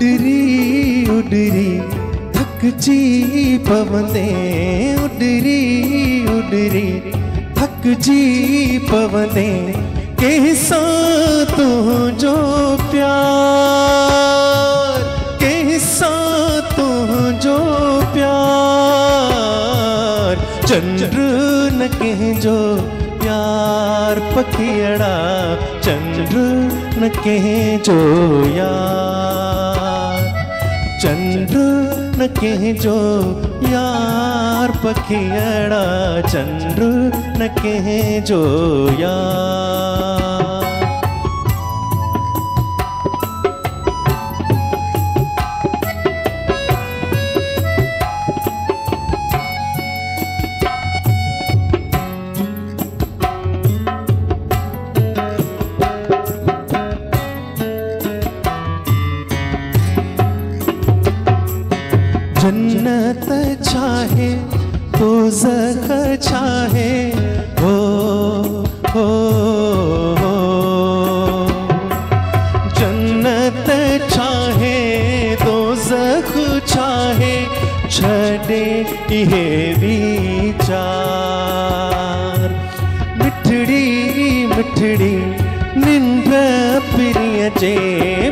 उडरी उडरी थक जी पवंदे, उडरी उडरी थक जी पवंदे, कैसा तुझो प्यार, कैसा तुझो प्यार, चंद्र न कहजो यार पखियड़ा, चंद्र न कहजो यार, चंद्र न कहजो यार पखियड़ा, चंद्र न कहजो यार। जन्नत चाहे दोज़ख चाहे, हो हो हो, जन्नत चाहे दोज़ख चाहे, छड़े ये विचार, मिठड़ी मिठड़ी निंद्र प्रिय जे,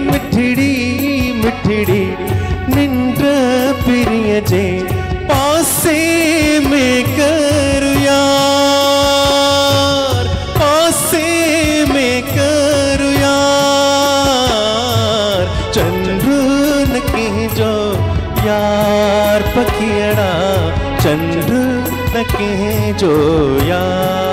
मिठड़ी मिठड़ी निंद्र प्रिय जे, पासे में कर यार, पासे में कर यार, चंद्र न कहजो यार पखियड़ा, चंद्र न कहजो यार।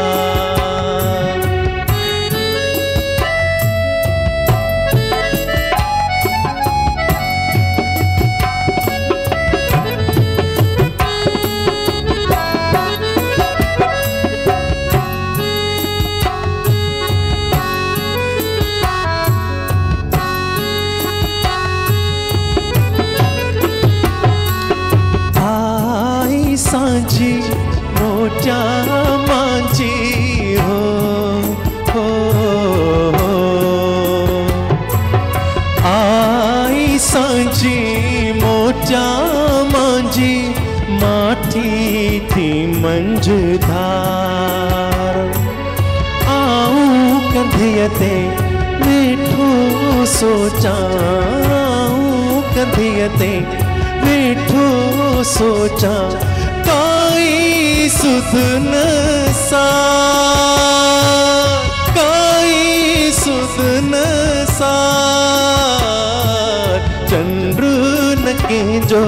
सांझी मोटिया मांझी, हो हो हो, आई सांझी मोटिया मांझी, माठी थी मंझधार, आऊं कंधियते मिठो सोचा, आऊं कंधियते मिठो सोचा, काई सुध न सार, काई सुध न सार, चंद्र न कहजो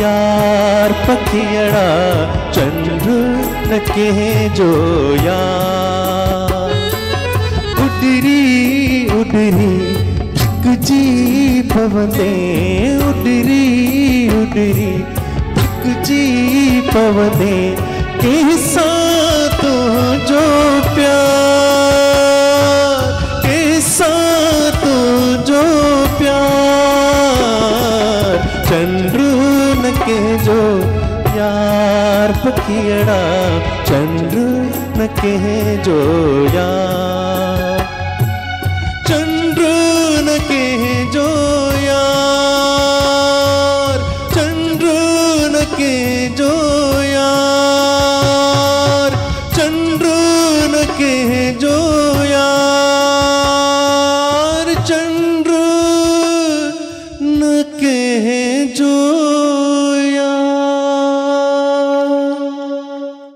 यार पखियड़ा, चंद्र न कहजो यार। उडरी उडरी थक जी पवंदे, उडरी उडरी थक जी पवंदे, कैसा तुझो प्यार, कैसा तुझो प्यार, चंद्र न कहजो यार पखियड़ा, चंद्र न कहजो यार।